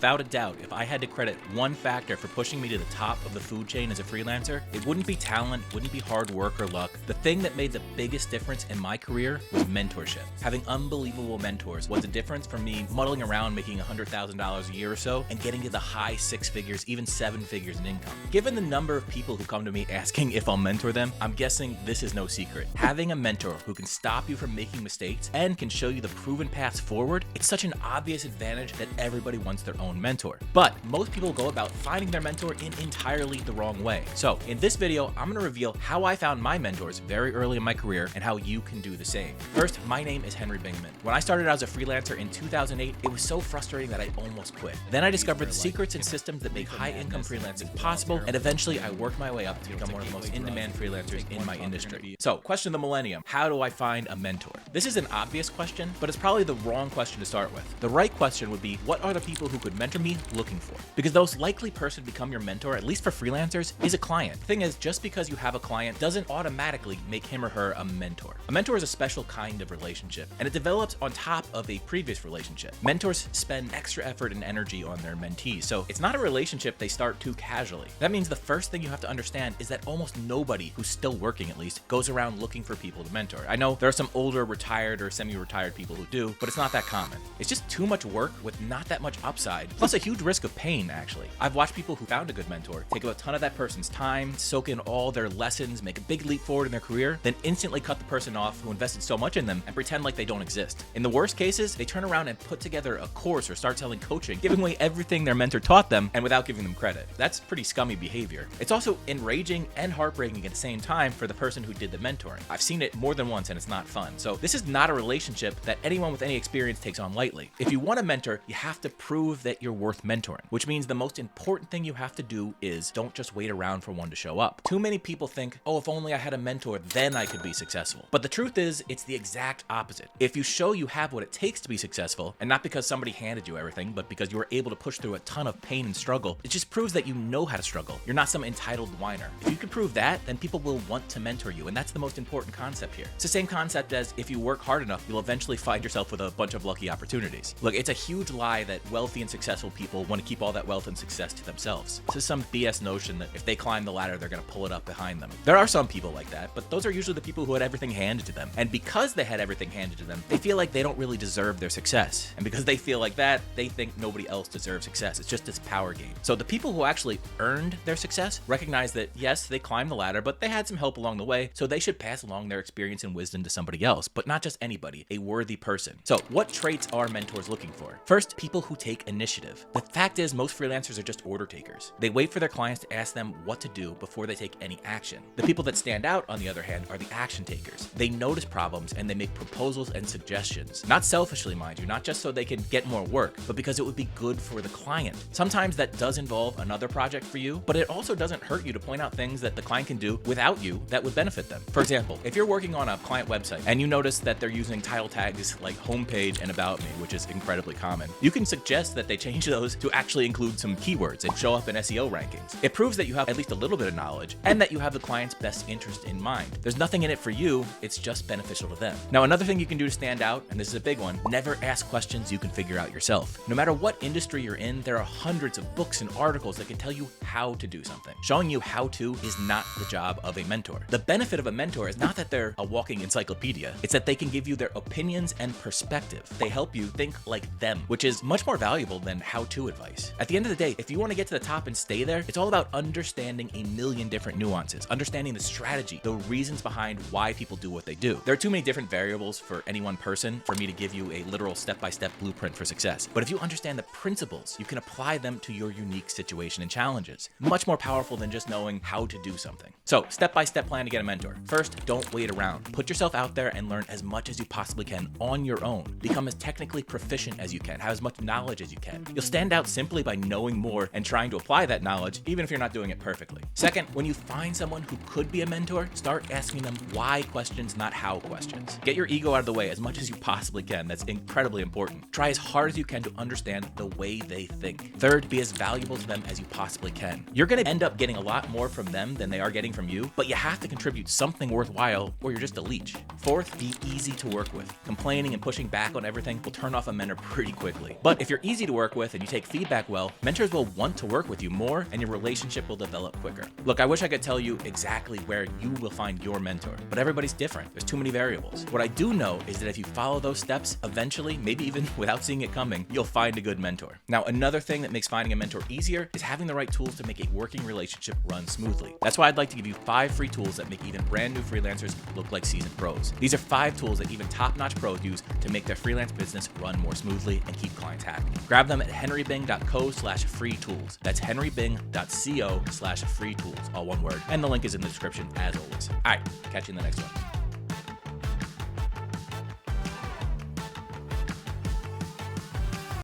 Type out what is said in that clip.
without a doubt, if I had to credit one factor for pushing me to the top of the food chain as a freelancer, it wouldn't be talent, it wouldn't be hard work or luck. The thing that made the biggest difference in my career was mentorship. Having unbelievable mentors was the difference from me muddling around making $100,000 a year or so and getting to the high 6 figures, even 7 figures in income. Given the number of people who come to me asking if I'll mentor them, I'm guessing this is no secret. Having a mentor who can stop you from making mistakes and can show you the proven paths forward, it's such an obvious advantage that everybody wants their own mentor. But most people go about finding their mentor in entirely the wrong way. So in this video, I'm going to reveal how I found my mentors very early in my career and how you can do the same. First, my name is Henry Bingman. When I started out as a freelancer in 2008, it was so frustrating that I almost quit. Then I discovered the secrets and systems that make high-income freelancing possible, and eventually I worked my way up to become one of the most in-demand freelancers in my industry. So, question of the millennium, how do I find a mentor? This is an obvious question, but it's probably the wrong question to start with. The right question would be, what are the people who could mentor me looking for? Because the most likely person to become your mentor, at least for freelancers, is a client. The thing is, just because you have a client doesn't automatically make him or her a mentor. A mentor is a special kind of relationship, and it develops on top of a previous relationship. Mentors spend extra effort and energy on their mentees, so it's not a relationship they start too casually. That means the first thing you have to understand is that almost nobody who's still working, at least, goes around looking for people to mentor. I know there are some older retired or semi-retired people who do, but it's not that common. It's just too much work with not that much upside, plus a huge risk of pain, actually. I've watched people who found a good mentor take a ton of that person's time, soak in all their lessons, make a big leap forward in their career, then instantly cut the person off who invested so much in them and pretend like they don't exist. In the worst cases, they turn around and put together a course or start selling coaching, giving away everything their mentor taught them and without giving them credit. That's pretty scummy behavior. It's also enraging and heartbreaking at the same time for the person who did the mentoring. I've seen it more than once and it's not fun. So this is not a relationship that anyone with any experience takes on lightly. If you want a mentor, you have to prove that you're worth mentoring, which means the most important thing you have to do is don't just wait around for one to show up. Too many people think, oh, if only I had a mentor, then I could be successful. But the truth is, it's the exact opposite. If you show you have what it takes to be successful, and not because somebody handed you everything, but because you were able to push through a ton of pain and struggle, it just proves that you know how to struggle. You're not some entitled whiner. If you can prove that, then people will want to mentor you, and that's the most important concept here. It's the same concept as if you work hard enough, you'll eventually find yourself with a bunch of lucky opportunities. Look, it's a huge lie that wealthy and successful people want to keep all that wealth and success to themselves. This is some BS notion that if they climb the ladder, they're going to pull it up behind them. There are some people like that, but those are usually the people who had everything handed to them. And because they had everything handed to them, they feel like they don't really deserve their success. And because they feel like that, they think nobody else deserves success. It's just this power game. So the people who actually earned their success recognize that, yes, they climbed the ladder, but they had some help along the way, so they should pass along their experience and wisdom to somebody else, but not just anybody, a worthy person. So what traits are mentors looking for? First, people who take initiative. The fact is, most freelancers are just order takers. They wait for their clients to ask them what to do before they take any action. The people that stand out, on the other hand, are the action takers. They notice problems and they make proposals and suggestions. Not selfishly, mind you, not just so they can get more work, but because it would be good for the client. Sometimes that does involve another project for you, but it also doesn't hurt you to point out things that the client can do without you that would benefit them. For example, if you're working on a client website and you notice that they're using title tags like homepage and about me, which is incredibly common, you can suggest that they change those to actually include some keywords and show up in SEO rankings. It proves that you have at least a little bit of knowledge and that you have the client's best interest in mind. There's nothing in it for you, it's just beneficial to them. Now, another thing you can do to stand out, and this is a big one, never ask questions you can figure out yourself. No matter what industry you're in, there are hundreds of books and articles that can tell you how to do something. Showing you how to is not the job of a mentor. The benefit of a mentor is not that they're a walking encyclopedia, it's that they can give you their opinions and perspective. They help you think like them, which is much more valuable than how-to advice. At the end of the day, if you want to get to the top and stay there, it's all about understanding a million different nuances, understanding the strategy, the reasons behind why people do what they do. There are too many different variables for any one person for me to give you a literal step-by-step blueprint for success. But if you understand the principles, you can apply them to your unique situation and challenges. Much more powerful than just knowing how to do something. So, step-by-step plan to get a mentor. First, don't wait around. Put yourself out there and learn as much as you possibly can on your own. Become as technically proficient as you can. Have as much knowledge as you can. You'll stand out simply by knowing more and trying to apply that knowledge, even if you're not doing it perfectly. Second, when you find someone who could be a mentor, start asking them why questions, not how questions. Get your ego out of the way as much as you possibly can. That's incredibly important. Try as hard as you can to understand the way they think. Third, be as valuable to them as you possibly can. You're going to end up getting a lot more from them than they are getting from you, but you have to contribute something worthwhile or you're just a leech. Fourth, be easy to work with. Complaining and pushing back on everything will turn off a mentor pretty quickly. But if you're easy to work work with and you take feedback well, mentors will want to work with you more and your relationship will develop quicker. Look, I wish I could tell you exactly where you will find your mentor, but everybody's different. There's too many variables. What I do know is that if you follow those steps, eventually, maybe even without seeing it coming, you'll find a good mentor. Now, another thing that makes finding a mentor easier is having the right tools to make a working relationship run smoothly. That's why I'd like to give you 5 free tools that make even brand new freelancers look like seasoned pros. These are 5 tools that even top-notch pros use to make their freelance business run more smoothly and keep clients happy. Grab them at henrybing.co/free tools. That's henrybing.co/free tools, all one word. And the link is in the description as always. All right, catch you in the next one.